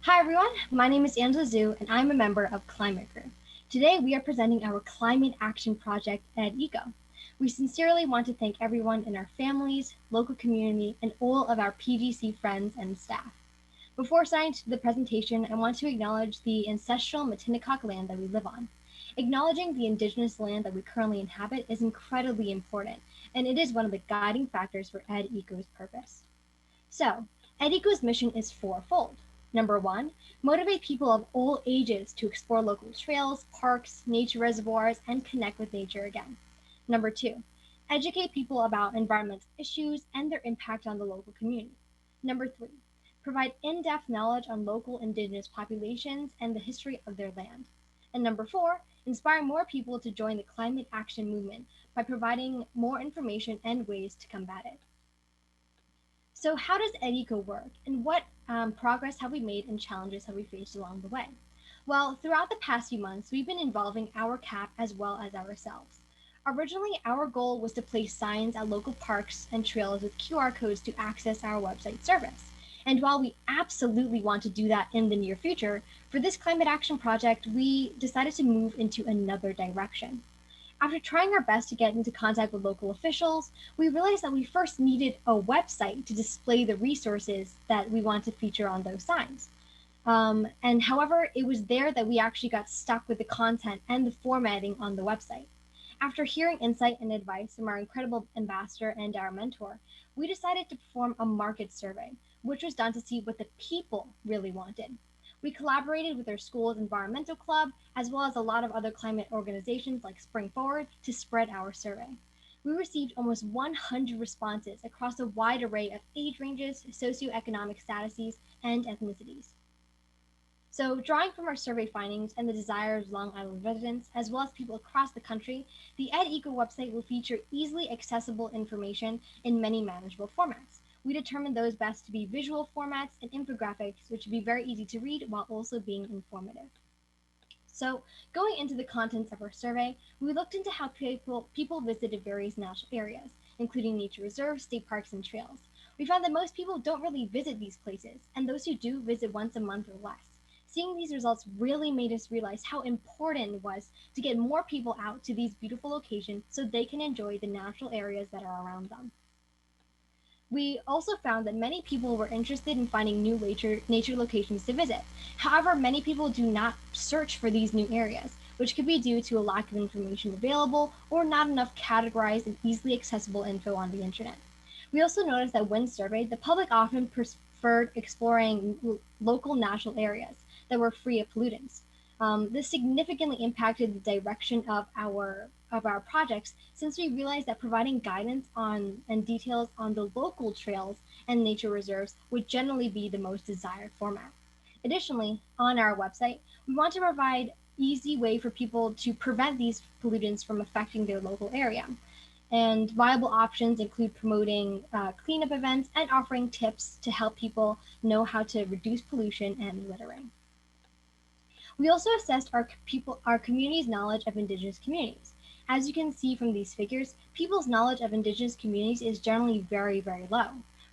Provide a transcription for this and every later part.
Hi everyone, my name is Angela Zhu and I'm a member of Climate Group. Today we are presenting our climate action project at Eddico. We sincerely want to thank everyone in our families, local community, and all of our PGC friends and staff. Before starting the presentation, I want to acknowledge the ancestral Matinecock land that we live on. Acknowledging the Indigenous land that we currently inhabit is incredibly important, and it is one of the guiding factors for Eddico's purpose. So, Eddico's mission is fourfold. Number one, motivate people of all ages to explore local trails, parks, nature reservoirs, and connect with nature again. Number two, educate people about environmental issues and their impact on the local community. Number three, provide in-depth knowledge on local indigenous populations and the history of their land. And number four, inspire more people to join the climate action movement by providing more information and ways to combat it. So how does Eddico work, and what progress have we made and challenges have we faced along the way? Well, throughout the past few months, we've been involving our CAP as well as ourselves. Originally, our goal was to place signs at local parks and trails with QR codes to access our website service. And while we absolutely want to do that in the near future, for this climate action project, we decided to move into another direction. After trying our best to get into contact with local officials, we realized that we first needed a website to display the resources that we want to feature on those signs. And however, it was there that we actually got stuck with the content and the formatting on the website. After hearing insight and advice from our incredible ambassador and our mentor, we decided to perform a market survey, which was done to see what the people really wanted. We collaborated with our school's environmental club, as well as a lot of other climate organizations like Springboard, to spread our survey. We received almost 100 responses across a wide array of age ranges, socioeconomic statuses, and ethnicities. So, drawing from our survey findings and the desires of Long Island residents, as well as people across the country, the Eddico website will feature easily accessible information in many manageable formats. We determined those best to be visual formats and infographics, which would be very easy to read while also being informative. So, going into the contents of our survey, we looked into how people visited various national areas, including nature reserves, state parks, and trails. We found that most people don't really visit these places, and those who do visit once a month or less. Seeing these results really made us realize how important it was to get more people out to these beautiful locations so they can enjoy the natural areas that are around them. We also found that many people were interested in finding new nature locations to visit. However, many people do not search for these new areas, which could be due to a lack of information available or not enough categorized and easily accessible info on the internet. We also noticed that when surveyed, the public often preferred exploring local natural areas that were free of pollutants. This significantly impacted the direction of our projects, since we realized that providing guidance on and details on the local trails and nature reserves would generally be the most desired format. Additionally, on our website, we want to provide easy way for people to prevent these pollutants from affecting their local area. And viable options include promoting cleanup events and offering tips to help people know how to reduce pollution and littering. We also assessed our community's knowledge of Indigenous communities. As you can see from these figures, people's knowledge of Indigenous communities is generally very, very low.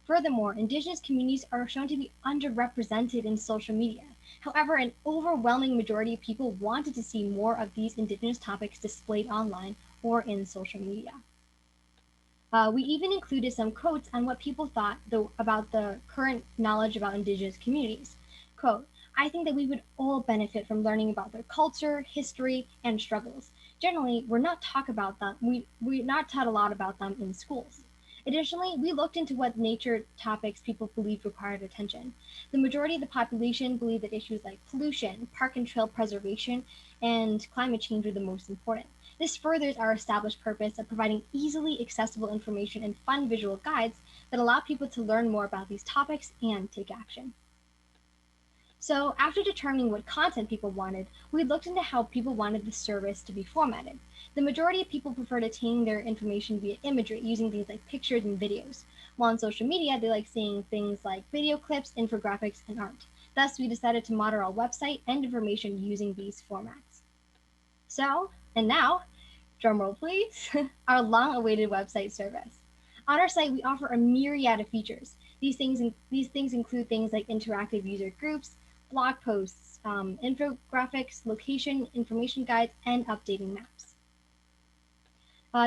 Furthermore, Indigenous communities are shown to be underrepresented in social media. However, an overwhelming majority of people wanted to see more of these Indigenous topics displayed online or in social media. We even included some quotes on what people thought about the current knowledge about Indigenous communities. Quote, I think that we would all benefit from learning about their culture, history, and struggles. Generally, we're not taught about them. We're not taught a lot about them in schools. Additionally, we looked into what nature topics people believe required attention. The majority of the population believe that issues like pollution, park and trail preservation, and climate change are the most important. This furthers our established purpose of providing easily accessible information and fun visual guides that allow people to learn more about these topics and take action. So after determining what content people wanted, we looked into how people wanted the service to be formatted. The majority of people preferred attaining their information via imagery, using things like pictures and videos. While on social media, they like seeing things like video clips, infographics, and art. Thus, we decided to model our website and information using these formats. So, and now, drumroll please, our long-awaited website service. On our site, we offer a myriad of features. These things include things like interactive user groups, blog posts, infographics, location information guides, and updating maps.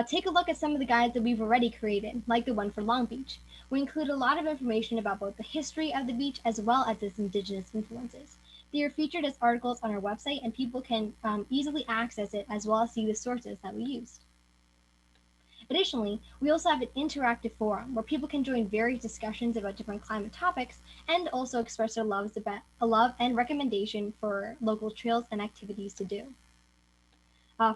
Take a look at some of the guides that we've already created, like the one for Long Beach. We include a lot of information about both the history of the beach as well as its indigenous influences. They are featured as articles on our website, and people can easily access it as well as see the sources that we used. Additionally, we also have an interactive forum where people can join various discussions about different climate topics and also express their love and recommendation for local trails and activities to do.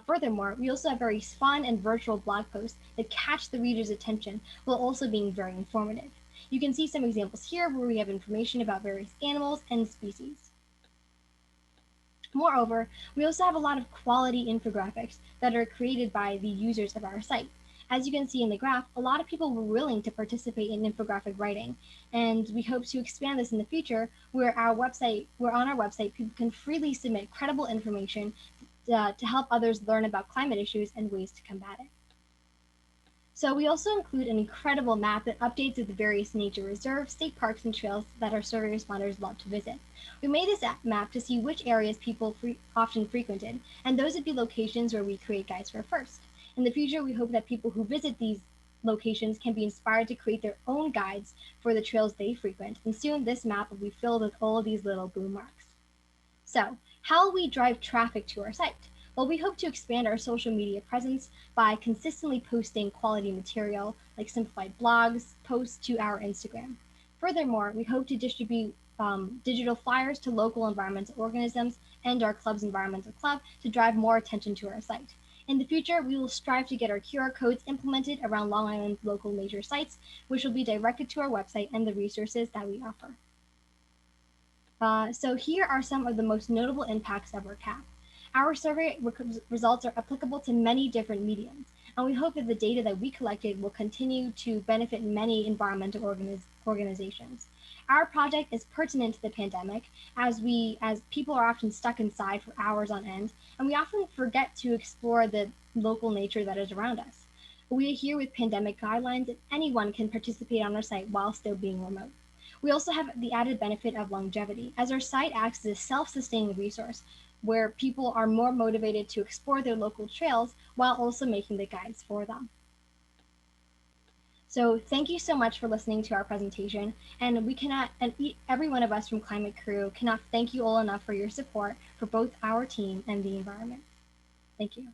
Furthermore, we also have very fun and virtual blog posts that catch the reader's attention while also being very informative. You can see some examples here where we have information about various animals and species. Moreover, we also have a lot of quality infographics that are created by the users of our site. As you can see in the graph, a lot of people were willing to participate in infographic writing, and we hope to expand this in the future where on our website people can freely submit credible information to help others learn about climate issues and ways to combat it. So we also include an incredible map that updates the various nature reserves, state parks, and trails that our survey responders love to visit. We made this map to see which areas people often frequented, and those would be locations where we create guides for first. In the future, we hope that people who visit these locations can be inspired to create their own guides for the trails they frequent, and soon this map will be filled with all of these little boom marks. So, how will we drive traffic to our site? Well, we hope to expand our social media presence by consistently posting quality material like simplified blogs, posts to our Instagram. Furthermore, we hope to distribute digital flyers to local environmental organisms and our club's environmental club to drive more attention to our site. In the future, we will strive to get our QR codes implemented around Long Island's local nature sites, which will be directed to our website and the resources that we offer. So here are some of the most notable impacts of our CAP. Our survey results are applicable to many different mediums, and we hope that the data that we collected will continue to benefit many environmental organizations. Our project is pertinent to the pandemic as people are often stuck inside for hours on end, and we often forget to explore the local nature that is around us. We are here with pandemic guidelines, and anyone can participate on our site while still being remote. We also have the added benefit of longevity, as our site acts as a self-sustaining resource where people are more motivated to explore their local trails while also making the guides for them. So thank you so much for listening to our presentation, and every one of us from Climate Crew cannot thank you all enough for your support for both our team and the environment. Thank you.